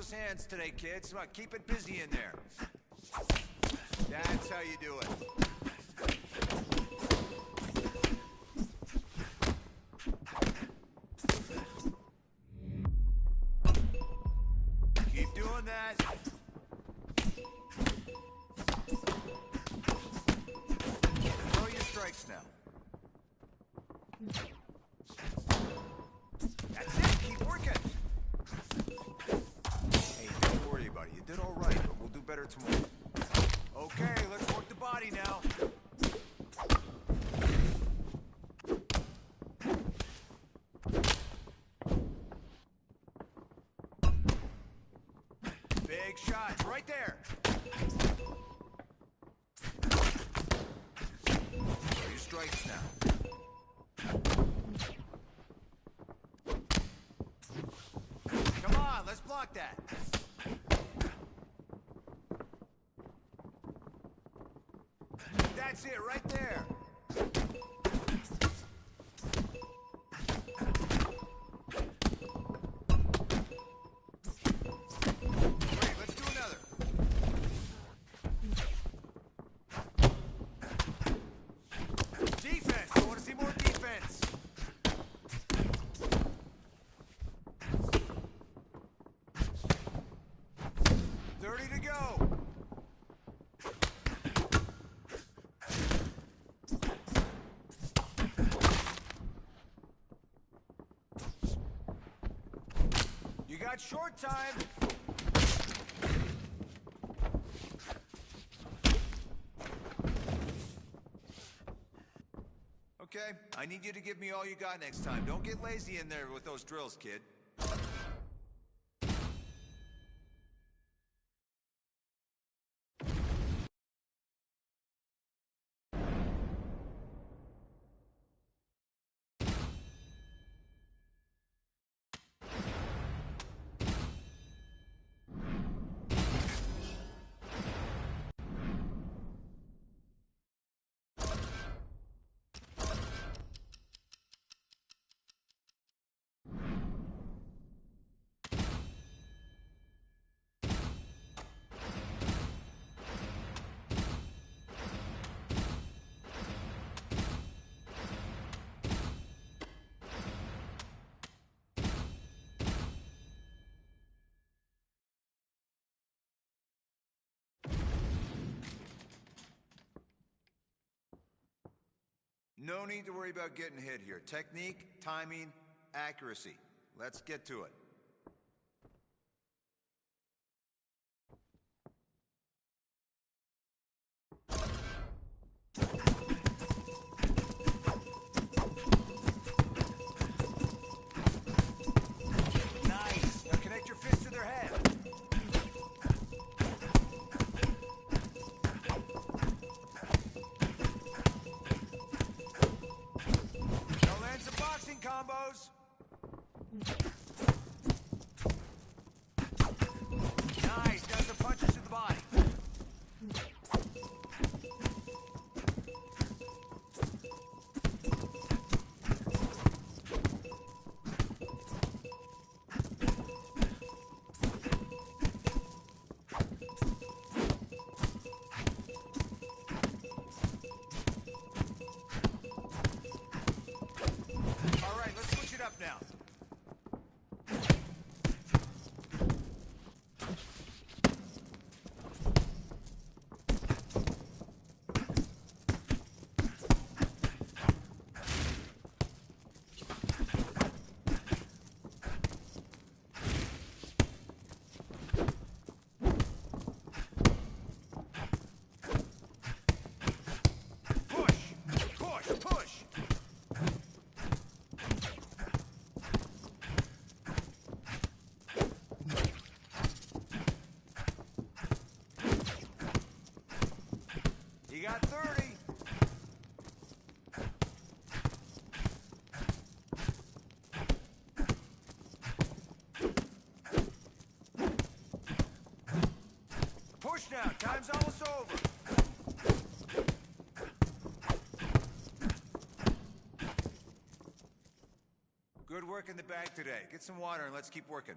those hands today, kids. Come on, keep it busy in there. That's how you do it. Keep doing that. Throw your strikes now. That's it, keep working. Hey, don't worry about it. You did all right, but we'll do better tomorrow. Okay, let's work the body now. Big shots, right there. Throw your strikes now. Come on, let's block that. That's it, right there. Great, let's do another. Defense, I want to see more defense. Thirty to go. You got short time. Okay, I need you to give me all you got next time. Don't get lazy in there with those drills, kid. No need to worry about getting hit here. Technique, timing, accuracy. Let's get to it. Nice. Now connect your fist to their head. Combos. Nice, got some punches to the body. Up now. You got 30. Push now, time's almost over. Good work in the bag today. Get some water and let's keep working.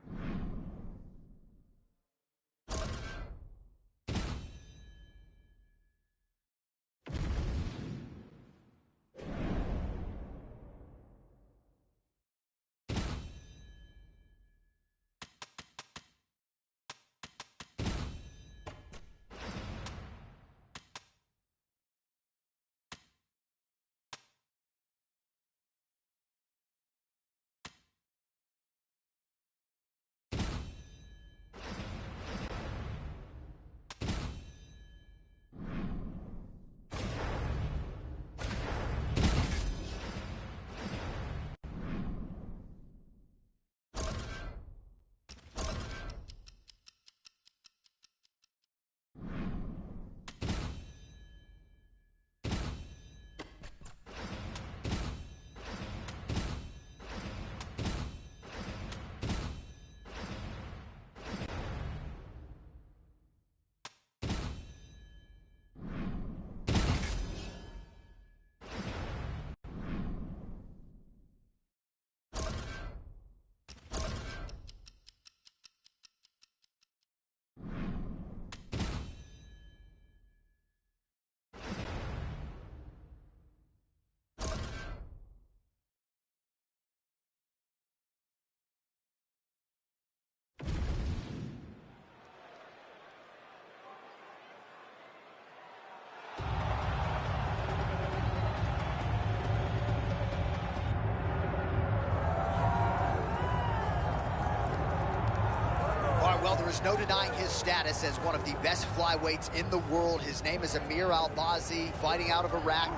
All right, well, there is no denying his status as one of the best flyweights in the world. His name is Amir Albazi, fighting out of Iraq,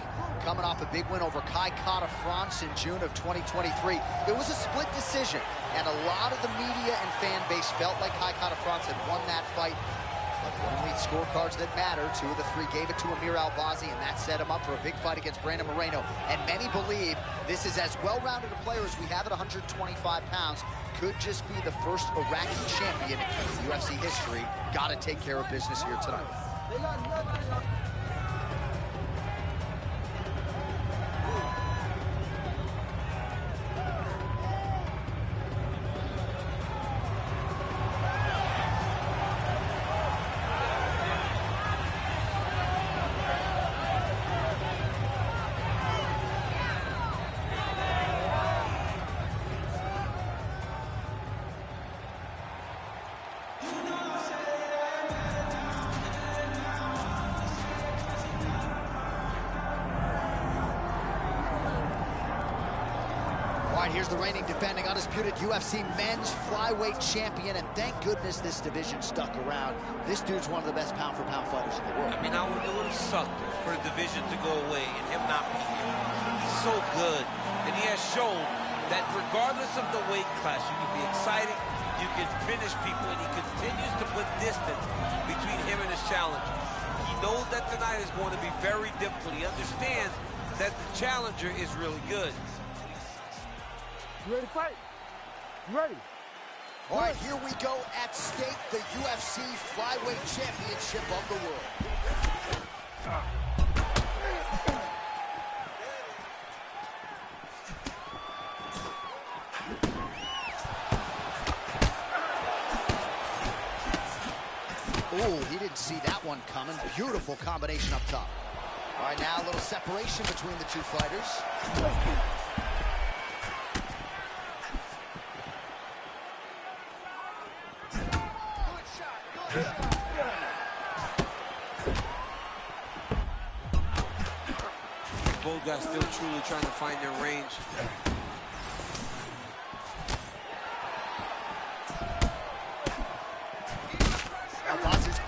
coming off a big win over Kai Kara France in June of 2023. It was a split decision, and a lot of the media and fan base felt like Kai Kara France had won that fight. But the only scorecards that matter, 2 of the 3 gave it to Amir Albazi, and that set him up for a big fight against Brandon Moreno. And many believe this is as well-rounded a player as we have at 125 pounds. Could just be the first Iraqi champion in UFC history. Got to take care of business here tonight. Here's the reigning, defending, undisputed UFC men's flyweight champion, and thank goodness this division stuck around. This dude's one of the best pound-for-pound fighters in the world. I mean, it would have sucked for the division to go away and him not be here. He's so good, and he has shown that regardless of the weight class, you can be exciting, you can finish people, and he continues to put distance between him and his challenger. He knows that tonight is going to be very difficult. He understands that the challenger is really good. You ready to fight? You ready? All right, here we go. At stake, the UFC Flyweight Championship of the world. Oh, he didn't see that one coming. Beautiful combination up top. All right, now a little separation between the two fighters. Both guys still truly trying to find their range. Albazi's, he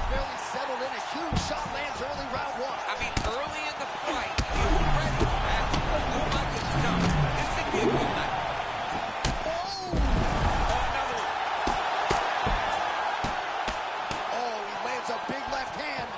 barely settled in. A huge shot lands early round 1. I mean, early in the fight, he was ready. Looked like it's done. This could be a good night. Oh, another one. Oh, he lands a big left hand.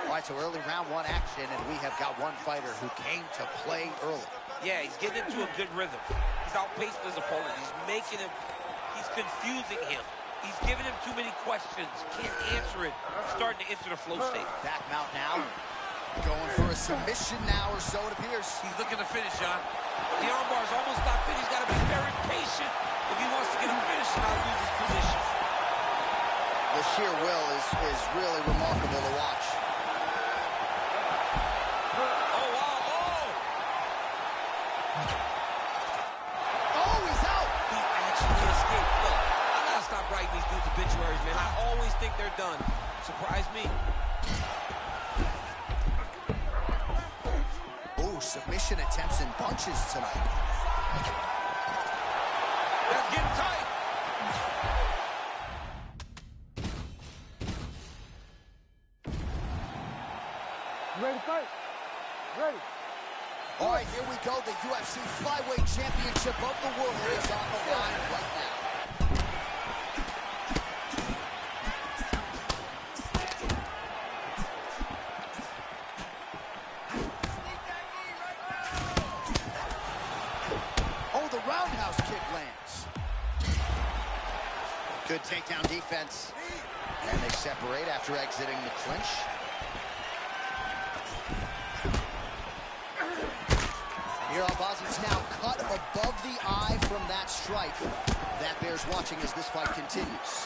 All right, so early round 1 action, and we have got one fighter who came to play early. Yeah, he's getting into a good rhythm. He's outpacing his opponent. He's making him, he's confusing him. He's giving him too many questions. Can't answer it. Starting to enter the flow state. Back mount now. Going for a submission now, or so it appears. He's looking to finish, John. The armbar's almost not finished. He's got to be very patient if he wants to get a finish and not lose his position. The sheer will is really remarkable to watch. Oh, wow, Oh, he's out! He actually escaped. Look, I gotta stop writing these dudes obituaries, man. I always think they're done. Surprise me. Oh, submission attempts in bunches tonight. That's getting tight. You ready to fight? You ready? All right, here we go. The UFC Flyweight Championship of the world is on the line right now. Oh, the roundhouse kick lands. Good takedown defense. And they separate after exiting the clinch. Amir Albazi's now cut strike. That bears watching as this fight continues.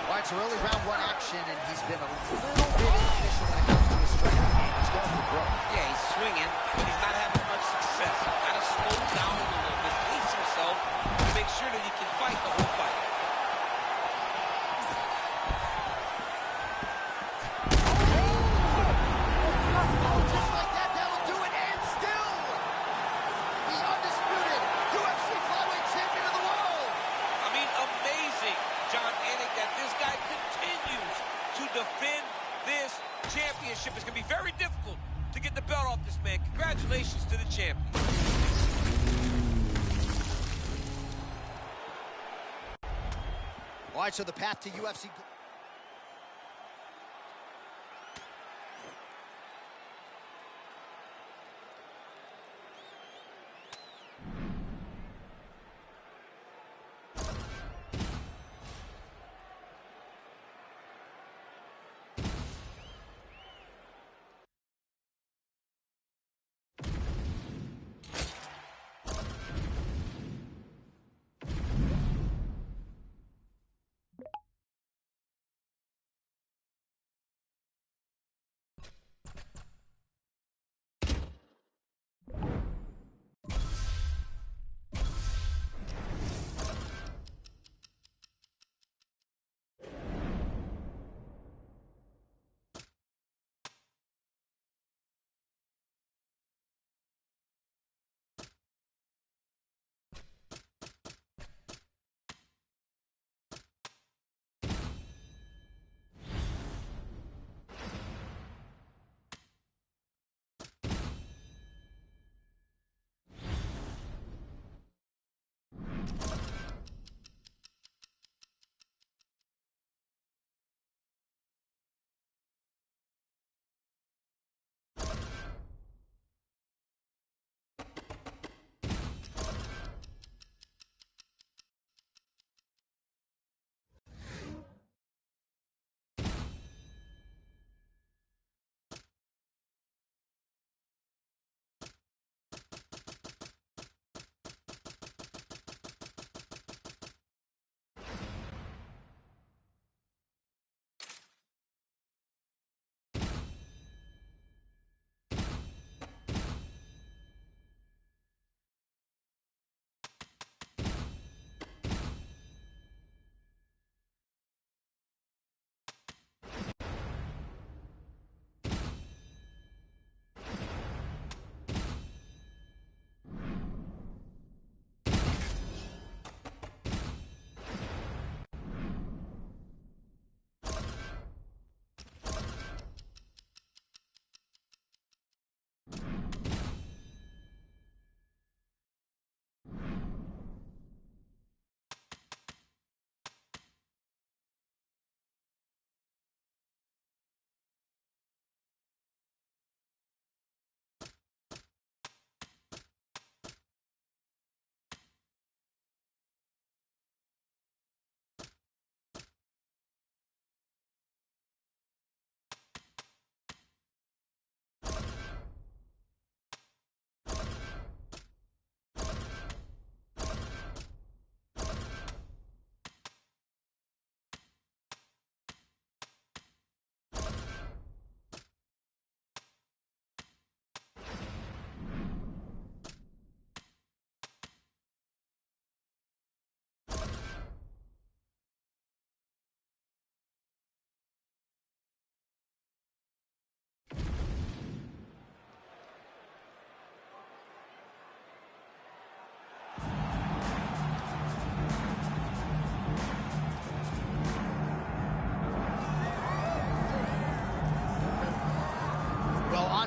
All right, so early round one action, and he's been a little bit inefficient when it comes to his striking game. He's going for broke. Yeah, he's swinging, but he's not having much success. Got to slow down a little bit, pace himself to make sure that he can fight the whole fight. Just like that, that'll do it, and still the undisputed UFC flyweight champion of the world. I mean, amazing, John Anik, that this guy continues to defend this championship. It's going to be very difficult to get the belt off this man. Congratulations to the champion. All right, so the path to UFC...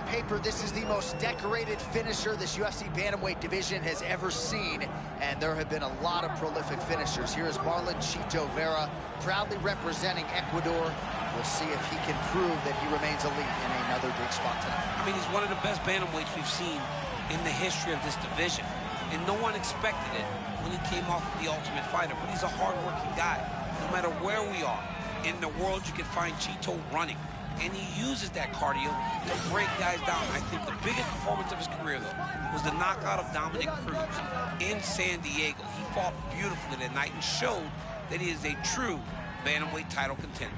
paper, this is the most decorated finisher this UFC bantamweight division has ever seen, and there have been a lot of prolific finishers. Here is Marlon Chito Vera, proudly representing Ecuador. We'll see if he can prove that he remains elite in another big spot tonight. I mean, he's one of the best bantamweights we've seen in the history of this division, and no one expected it when he came off of The Ultimate Fighter, but he's a hard-working guy. No matter where we are in the world, you can find Chito running. and he uses that cardio to break guys down. I think the biggest performance of his career, though, was the knockout of Dominic Cruz in San Diego. He fought beautifully that night and showed that he is a true bantamweight title contender.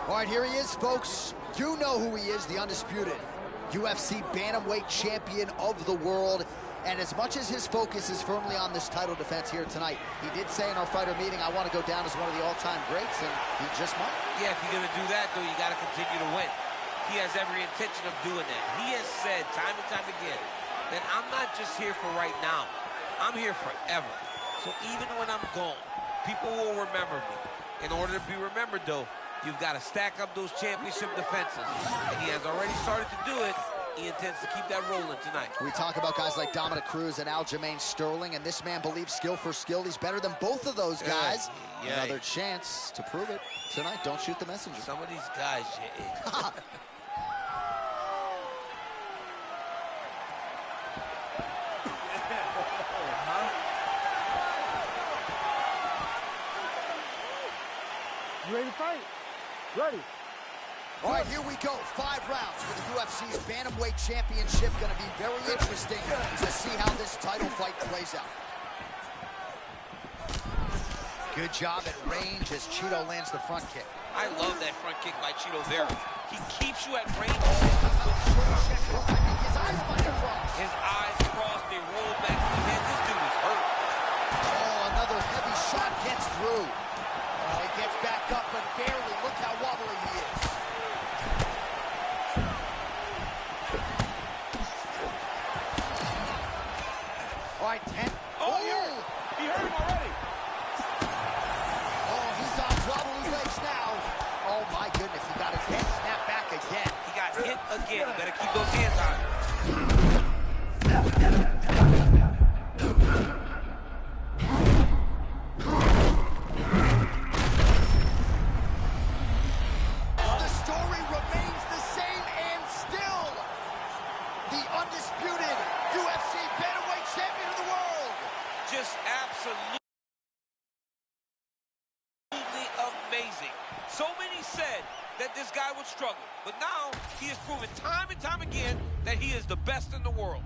All right, here he is, folks. You know who he is, the undisputed UFC bantamweight champion of the world. And as much as his focus is firmly on this title defense here tonight, he did say in our fighter meeting, I want to go down as one of the all-time greats, and he just might. Yeah, if you're going to do that, though, you got to continue to win. He has every intention of doing that. He has said time and time again that I'm not just here for right now. I'm here forever. So even when I'm gone, people will remember me. In order to be remembered, though, you've got to stack up those championship defenses. And he has already started to do it. He intends to keep that rolling tonight. We talk about guys like Dominic Cruz and Aljamain Sterling, and this man believes skill for skill. He's better than both of those guys. Another chance to prove it tonight. Don't shoot the messenger. Some of these guys, You ready to fight? Ready. All right, here we go. 5 rounds for the UFC's Bantamweight Championship. Going to be very interesting to see how this title fight plays out. Good job at range as Cheeto lands the front kick. I love that front kick by Cheeto there. He keeps you at range. His eyes might have crossed. His eyes crossed, they roll back to the head. This dude is hurt. Oh, another heavy shot gets through. He gets back up, but barely. Look how wobbly he is. All right, 10. Oh, he hurt him already. Oh, he's on wobbly legs now. Oh, my goodness, he got his head snapped back again. He got hit again. You better keep those hands on him. The story remains the same, and still the undisputed UFC bantamweight champion of the world. Just absolutely amazing. So many said that this guy would struggle, but now he has proven time and time again that he is the best in the world.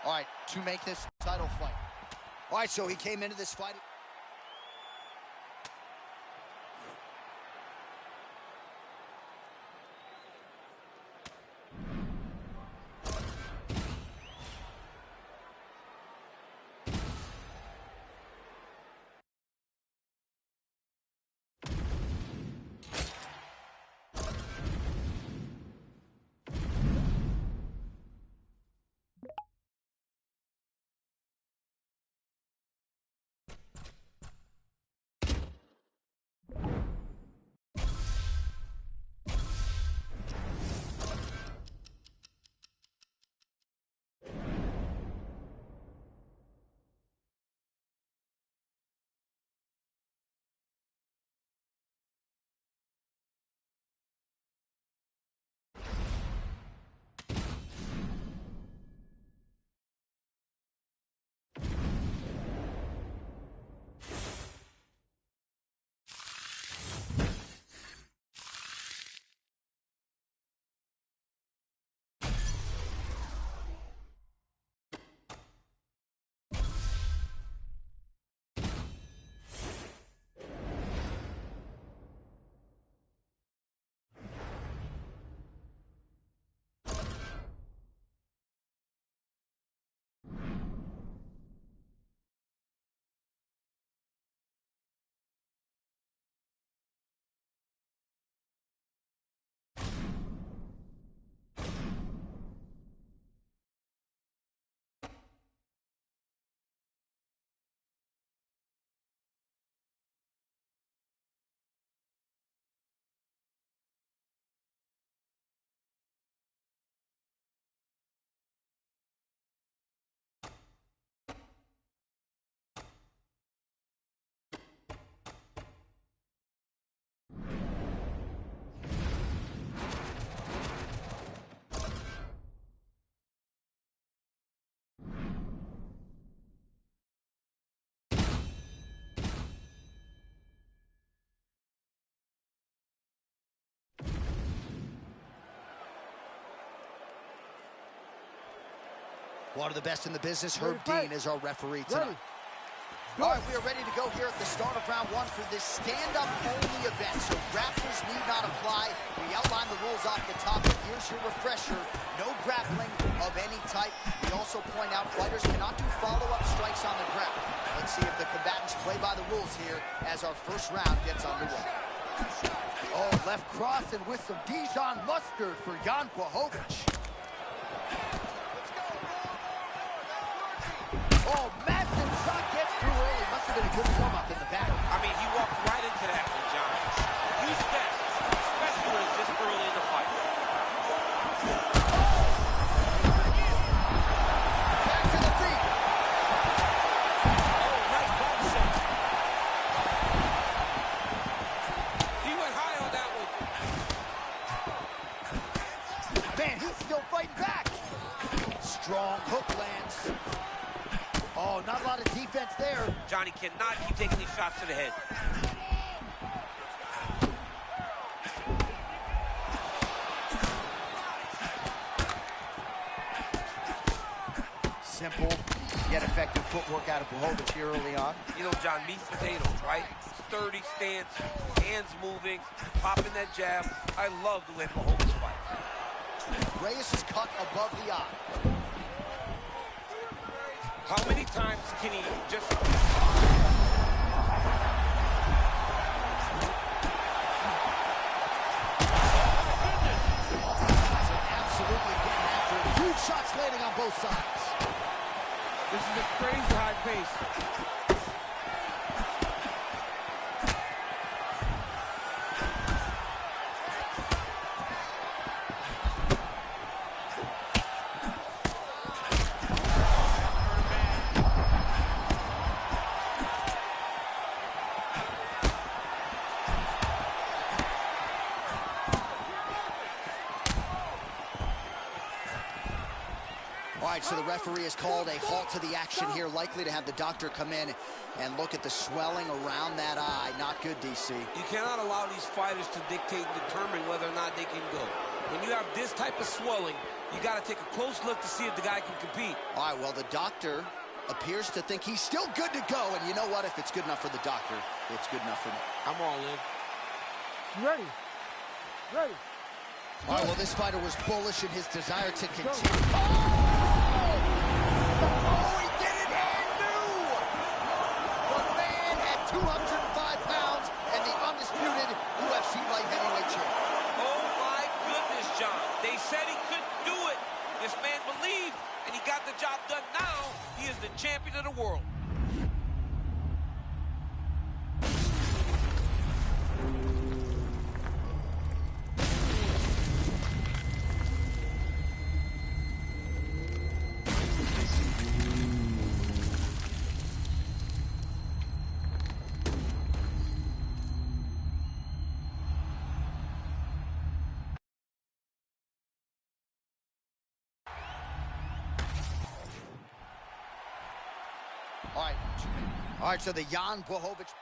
All right, to make this title fight. All right, so he came into this fight. One of the best in the business, Herb Ready, Dean, is our referee Ready. tonight. All right, we are ready to go here at the start of round one for this stand-up only event, so grapplers need not apply. We outlined the rules off the top, but here's your refresher. No grappling of any type. We also point out fighters cannot do follow-up strikes on the ground. Let's see if the combatants play by the rules here as our first round gets underway. Oh, left cross and with some Dijon mustard for Jan Błachowicz. Oh, massive shot gets through early. Must have been a good warm-up in the back. I mean, he walked right into that one, John. Use that, especially when it's this early in the fight. Back to the feet. Oh, nice body shot. He went high on that one. Man, he's still fighting back. Strong hook lands. Oh, not a lot of defense there. Johnny cannot keep taking these shots to the head. Simple, yet effective footwork out of Błachowicz here early on. You know, John, meat and potatoes, right? Sturdy stance, hands moving, popping that jab. I love the way Błachowicz fights. Reyes is cut above the eye. How many times can he just... Absolutely getting after it. Huge shots landing on both sides. This is a crazy high pace. All right, so the referee has called a halt to the action here, likely to have the doctor come in and look at the swelling around that eye. Not good, DC. You cannot allow these fighters to dictate and determine whether or not they can go. When you have this type of swelling, you got to take a close look to see if the guy can compete. All right, well, the doctor appears to think he's still good to go, and you know what? If it's good enough for the doctor, it's good enough for me. I'm all in. You ready? Ready. All right, well, this fighter was bullish in his desire to continue. Oh, he did it and knew! The man at 205 pounds and the undisputed UFC light heavyweight champion. Oh, my goodness, John. They said he couldn't do it. This man believed, and he got the job done. Now, he is the champion of the world. All right, so the Jan Błachowicz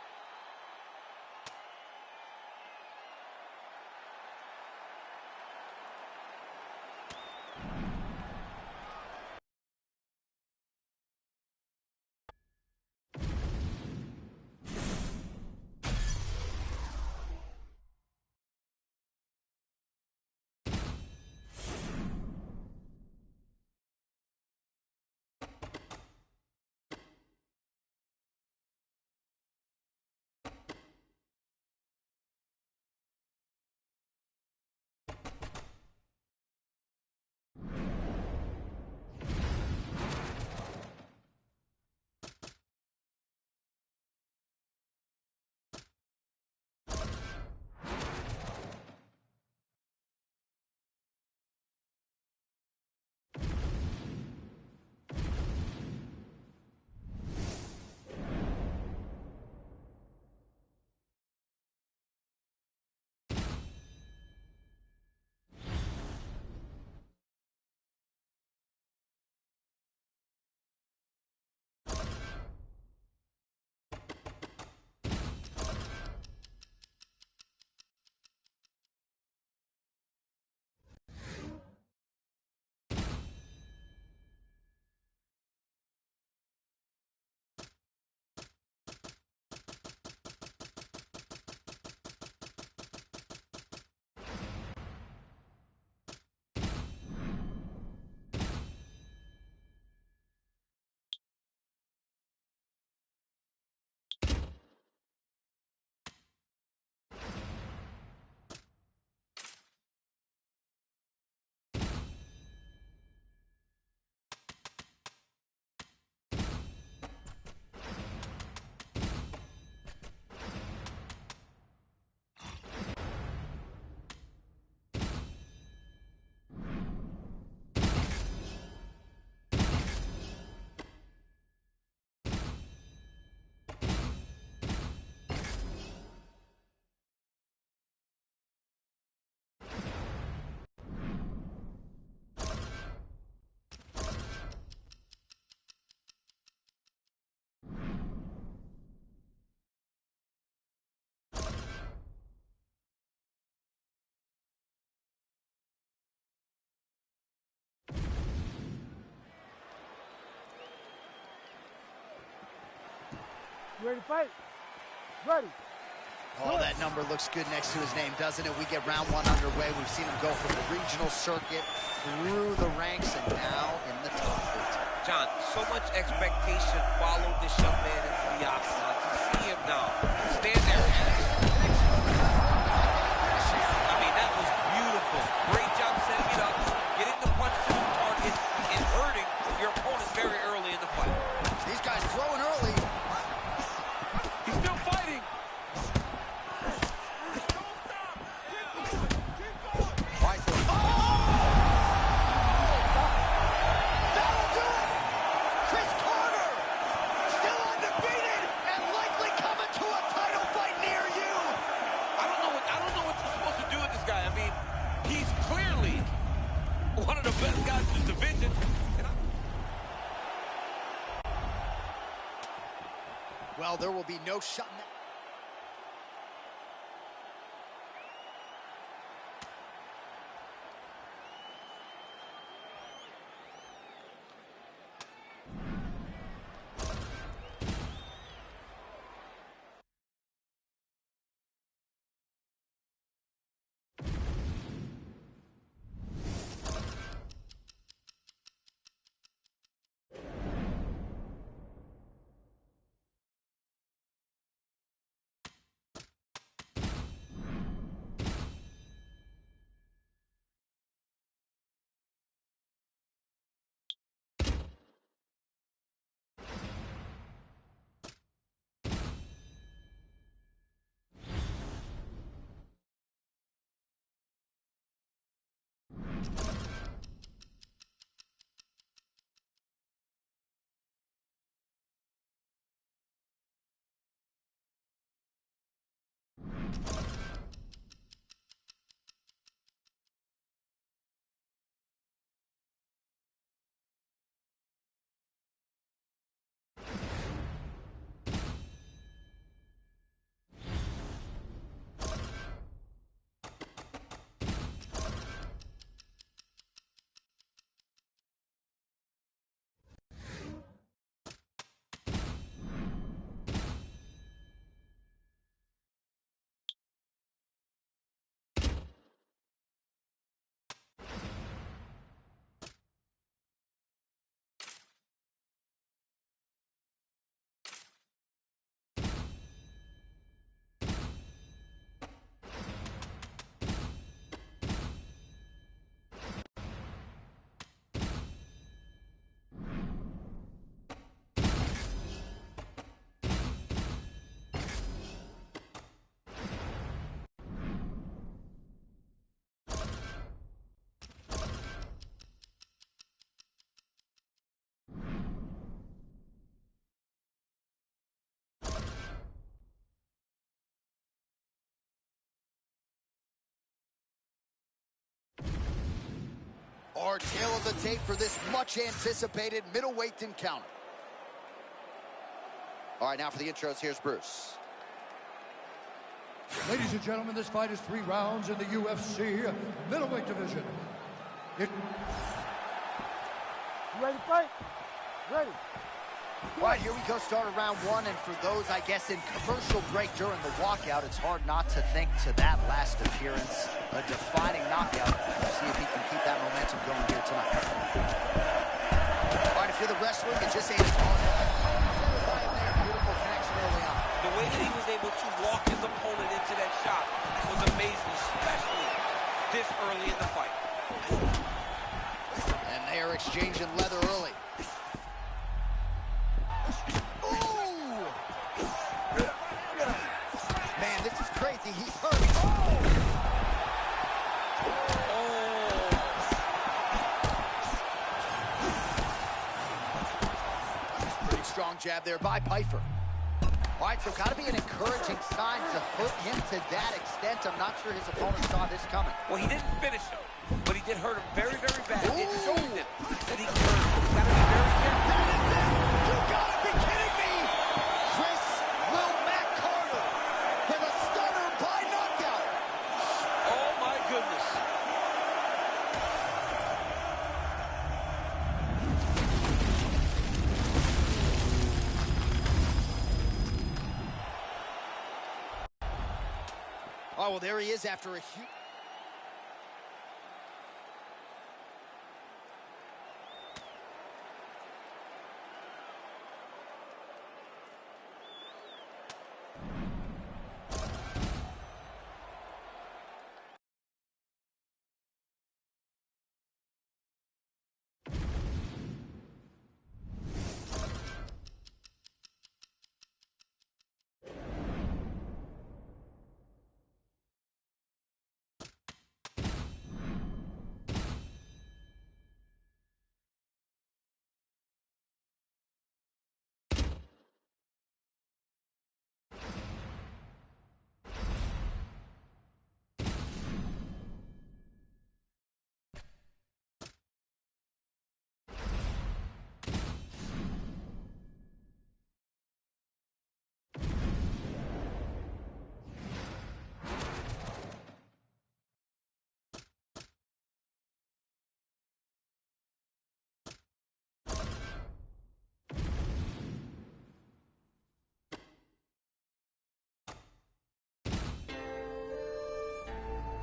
You ready to fight? Ready. Oh, that number looks good next to his name, doesn't it? We get round one underway. We've seen him go from the regional circuit through the ranks and now in the top 15. John, so much expectation followed this young man into the octagon. To see him now stand there. I mean, that was beautiful. Great job setting it up, getting the punch to the target, and hurting your opponent very early in the fight. These guys throwing early. He's still fighting. One of the best guys in the division. Well, there will be no shutting that. Our tail of the tape for this much-anticipated middleweight encounter. All right, now for the intros, here's Bruce. Ladies and gentlemen, this fight is 3 rounds in the UFC middleweight division. You ready to fight? Ready. All right, here we go, start of round one, and for those, I guess, in commercial break during the walkout, it's hard not to think to that last appearance, a defining knockout. We'll see if he can keep that momentum going here tonight. All right, if you're the wrestler, you just ain't on. Beautiful connection early on. The way that he was able to walk his opponent into that shot was amazing, especially this early in the fight. And they are exchanging leather early. Man, this is crazy. He's hurt. Pretty strong jab there by Pfeiffer. All right, so got to be an encouraging sign to hurt him to that extent. I'm not sure his opponent saw this coming. Well, he didn't finish him, but he did hurt him very, very bad. It showed him that he can hurt him. He's got to be very careful. That is it! You gotta be kidding me! Chris Will Matt Carter with a stunner by knockout. Oh, my goodness. Oh, well, there he is after a huge...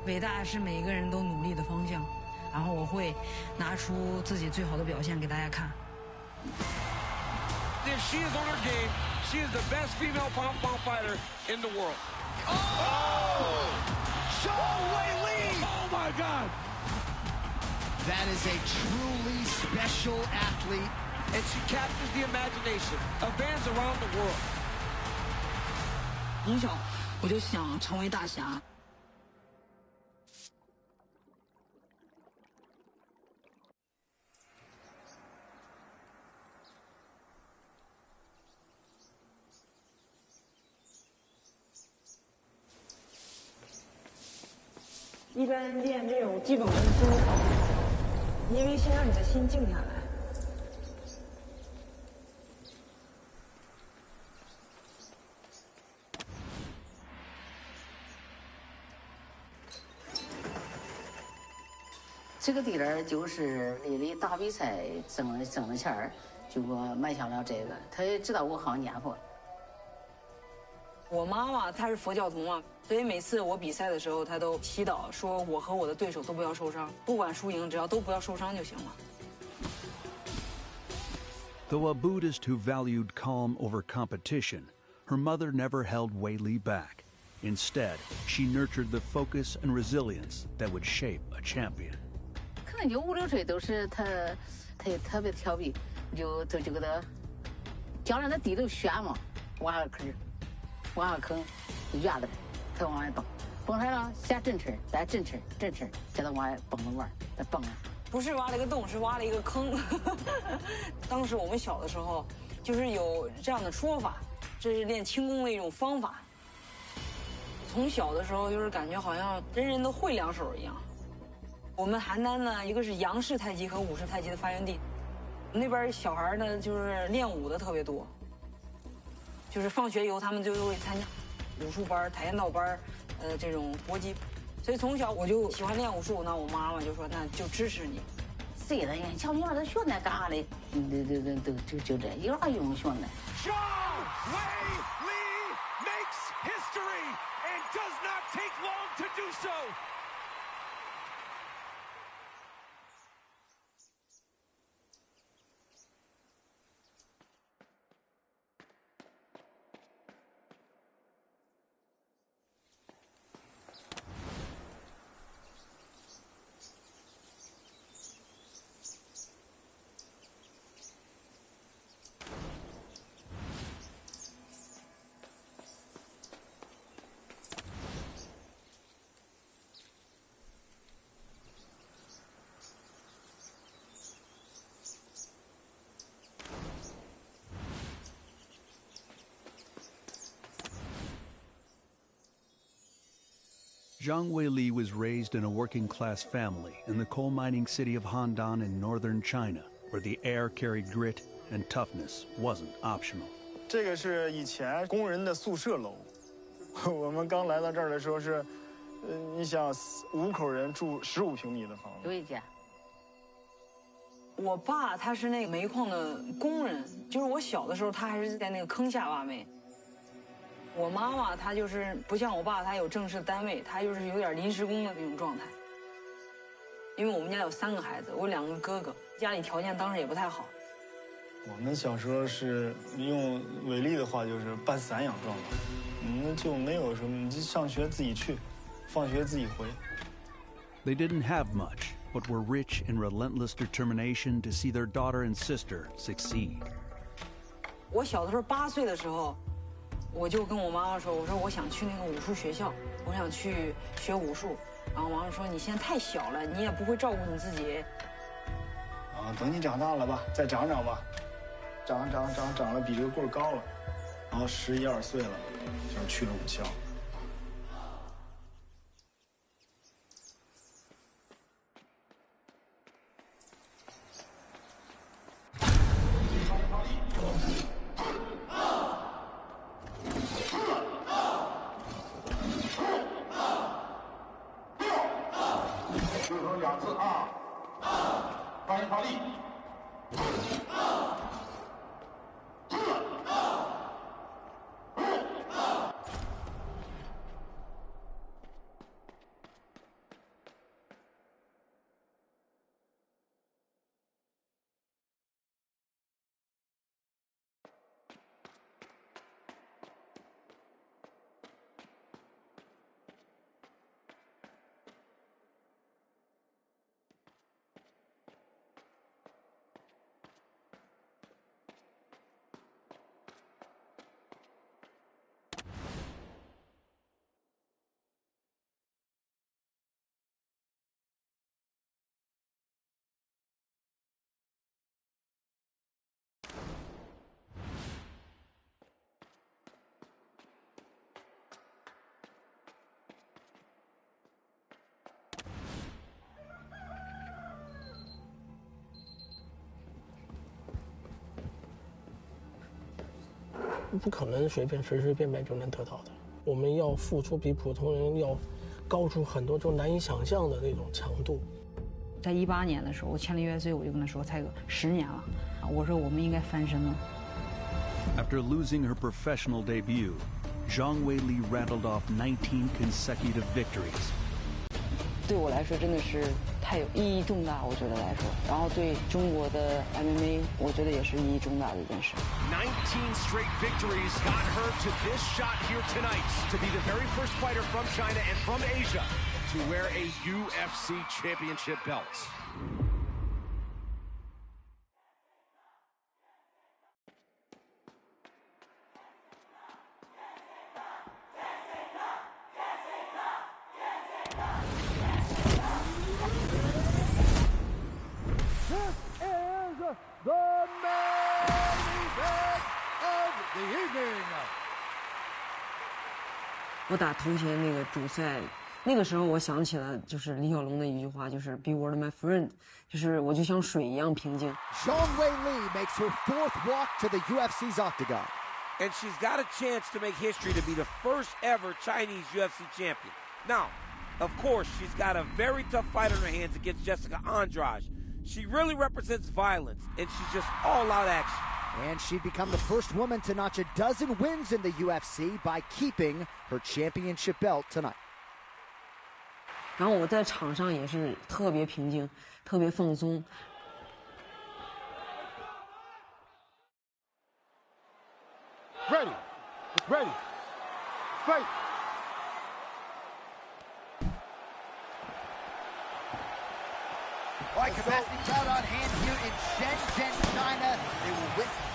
伟大是每一个人都努力的方向，然后我会拿出自己最好的表现给大家看。If she is on her game, she is the best female pom-pom fighter in the world. Oh! Weili! Oh my God! That is a truly special athlete. And she captures the imagination of fans around the world. 从小我就想成为大侠。一般练这种基本功心理防御，因为先让你的心静下来。这个地儿就是离离打比赛挣的钱儿，就给我买下了这个。他也知道我好念佛。我妈妈她是佛教徒嘛，所以每次我比赛的时候，她都祈祷说我和我的对手都不要受伤，不管输赢，只要都不要受伤就行了。Though a Buddhist who valued calm over competition, her mother never held Weili back. Instead, she nurtured the focus and resilience that would shape a champion. 可能就5、6岁都是他也特别调皮，就给他教练在地头旋嘛，往下坑，往下坑，压着他往外蹦，蹦开了先正吃，再正吃，叫他往外蹦着玩，再蹦上。不是挖了一个洞，是挖了一个坑。当时我们小的时候，就是有这样的说法，这是练轻功的一种方法。从小的时候就是感觉好像人人都会2手一样。我们邯郸呢，一个是杨氏太极和武氏太极的发源地，那边小孩呢就是练武的特别多，就是放学以后他们就会参加武术班、跆拳道班，这种搏击，所以从小我就喜欢练武术。那我妈妈就说，那就支持你。谁的呀？小女孩子学那干啥嘞？就这，有啥用学那Weili makes history and does not take long to do so. Zhang Weili was raised in a working-class family in the coal mining city of Handan in northern China, where the air carried grit and toughness wasn't optional. 这个是以前工人的宿舍楼，我们刚来到这儿的时候是，你想5口人住15平米的房子。对家。我爸他是那个煤矿的工人，就是我小的时候他还是在那个坑下挖煤。我妈妈她就是不像我爸，她有正式单位，她就是有点临时工的那种状态。因为我们家有3个孩子，我有2个哥哥，家里条件当时也不太好。我们小时候是用伟丽的话就是半散养状态，那就没有什么，你就上学自己去，放学自己回。They didn't have much, but were rich in relentless determination to see their daughter and sister succeed. 我小的时候8岁的时候，我就跟我妈妈说，我说我想去那个武术学校，我想去学武术。然后妈妈说你现在太小了，你也不会照顾你自己。啊，等你长大了吧，再长长吧，长了比这个棍儿高了，然后11、12岁了，就去了武校。2次2，欢迎发力。不可能随随便便就能得到的。我们要付出比普通人要高出很多，就难以想象的那种强度。在18年的时候，我签了UFC，我就跟他说，才10年了，我说我们应该翻身了。After losing her professional debut, Zhang Weili rattled off 19 consecutive victories. 对我来说真的是太有意义重大，我觉得来说，然后对中国的 MMA， 我觉得也是意义重大的一件事。19 straight victories got her to this shot here tonight to be the very first fighter from China and from Asia to wear a UFC championship belt. The evening. 我打头前那个主赛，那个时候我想起了就是李小龙的一句话，就是 "Be water, my friend"， 就是我就像水一样平静。Zhang Weili makes her 4th walk to the UFC's octagon. And she's got a chance to make history to be the first ever Chinese UFC champion. Now, of course, she's got a very tough fight on her hands against Jessica Andrade. She really represents violence, and she's just all-out action. And she'd become the first woman to notch a dozen wins in the UFC by keeping her championship belt tonight. 然后我在场上也是特别平静，特别放松。Ready. Ready. Fight. All right, capacity crowd on hand here in Shenzhen, China. They will witness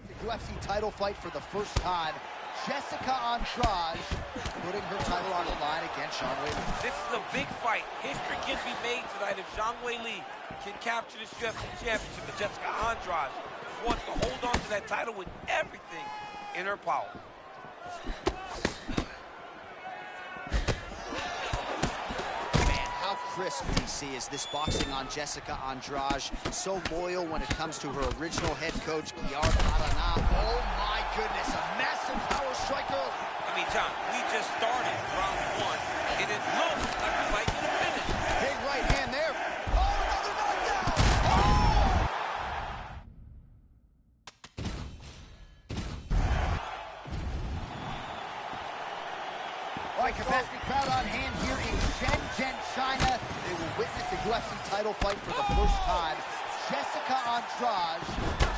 the UFC title fight for the first time. Jessica Andrade putting her title on the line against Zhang Weili. This is a big fight. History can be made tonight if Zhang Weili can capture this UFC championship. But Jessica Andrade wants to hold on to that title with everything in her power. Crisp, DC, is this boxing on Jessica Andrade. So loyal when it comes to her original head coach, Kiara Arana. Oh my goodness, a massive power striker. I mean, John, we just started round 1, and it looks like we might get a finish. Big right hand there. Oh, another knockdown. Oh! All right, capacity crowd on hand here in Shenzhen, China. They will witness the UFC title fight for the first time. Jessica Andrade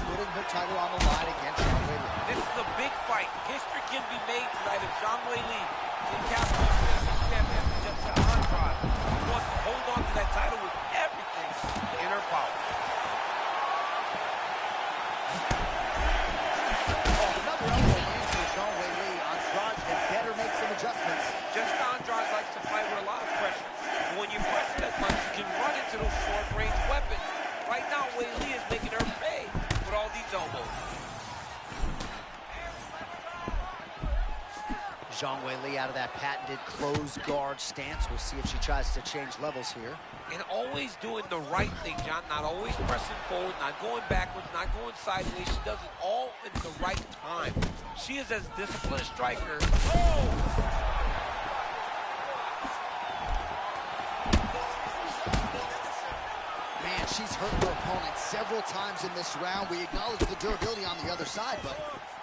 putting her title on the line against Zhang Weili. This is a big fight. History can be made tonight if Zhang Weili can capture the champion Jessica Andrade. She wants to hold on to that title with everything in her power. Another elbow lands for Zhang Weili. Andrade had better make some adjustments. Jessica Andrade likes to fight with a lot of pressure. And when you pressure that much, you can run into those short-range weapons. Right now, Weili is making her pay with all these elbows. Zhang Weili out of that patented closed guard stance. We'll see if she tries to change levels here. And always doing the right thing, John. Not always pressing forward, not going backwards, not going sideways. She does it all at the right time. She is as disciplined a striker. Oh! She's hurt her opponent several times in this round. We acknowledge the durability on the other side, but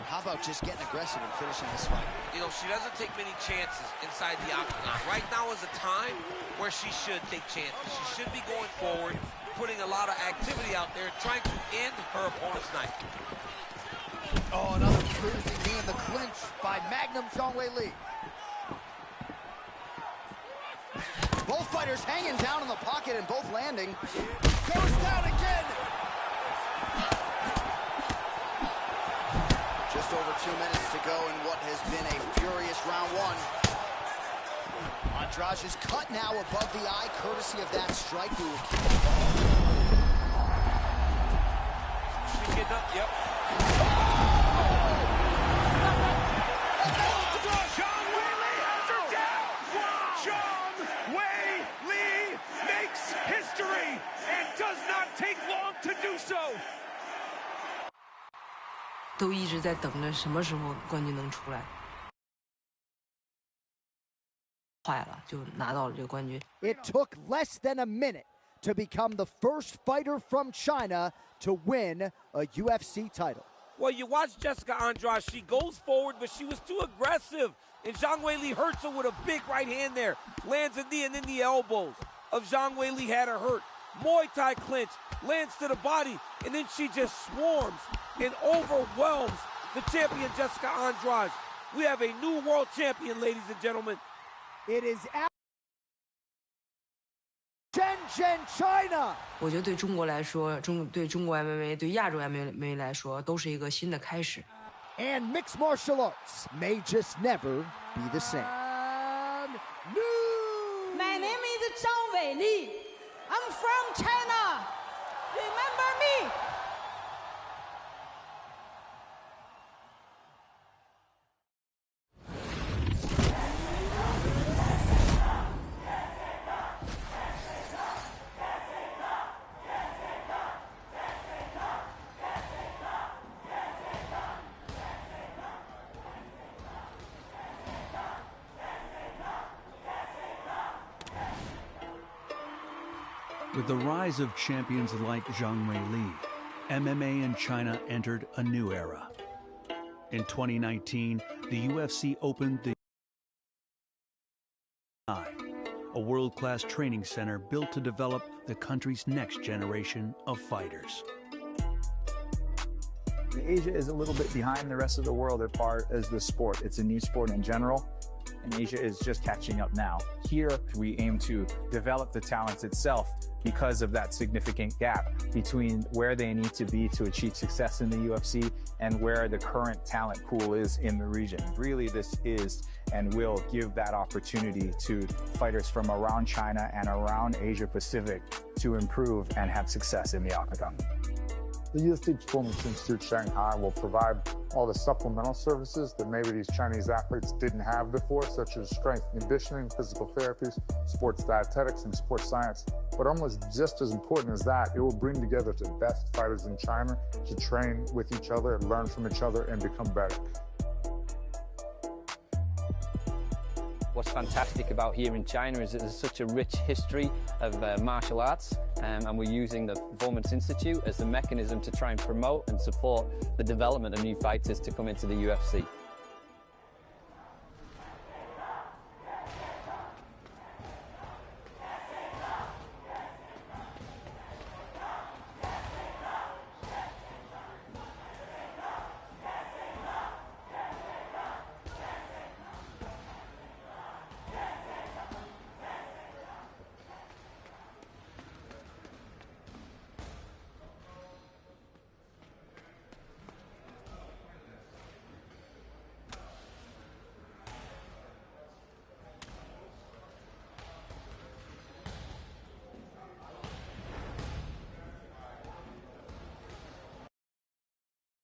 how about just getting aggressive and finishing this fight? You know, she doesn't take many chances inside the octagon. Right now is a time where she should take chances. She should be going forward, putting a lot of activity out there, trying to end her opponent's night. Oh, another bruising knee in the clinch by Magnum Zhang Weili. Both fighters hanging down in the pocket and both landing. Goes down again. Just over 2 minutes to go in what has been a furious round one. Andrade is cut now above the eye, courtesy of that strike. She's getting up, yep. Does not take long to do so. 都一直在等着什么时候冠军能出来。快了，就拿到了这个冠军。It took less than a minute to become the first fighter from China to win a UFC title. Well, you watch Jessica Andrade. She goes forward, but she was too aggressive. And Zhang Weili hurts her with a big right hand there. Lands a knee and then the elbows of Zhang Weili had her hurt. Muay Thai clinch, lands to the body, and then she just swarms and overwhelms the champion Jessica Andrade. We have a new world champion, ladies and gentlemen. It is out Shenzhen, China. 我觉得对中国来说，对中国 MMA、对亚洲 MMA 来说，都是一个新的开始。And mixed martial arts may just never be the same. My name is Zhang Weili. I'm from China. Remember me? With the rise of champions like Zhang Weili, MMA in China entered a new era. In 2019, the UFC opened the a world-class training center built to develop the country's next generation of fighters. Asia is a little bit behind the rest of the world as far as the sport. It's a new sport in general, and Asia is just catching up now. Here, we aim to develop the talents itself because of that significant gap between where they need to be to achieve success in the UFC and where the current talent pool is in the region. Really, this is and will give that opportunity to fighters from around China and around Asia Pacific to improve and have success in the octagon. The UFC Performance Institute Shanghai will provide all the supplemental services that maybe these Chinese athletes didn't have before, such as strength and conditioning, physical therapies, sports dietetics, and sports science. But almost just as important as that, it will bring together the best fighters in China to train with each other, learn from each other, and become better. What's fantastic about here in China is that there's such a rich history of martial arts, and we're using the Performance Institute as the mechanism to try and promote and support the development of new fighters to come into the UFC.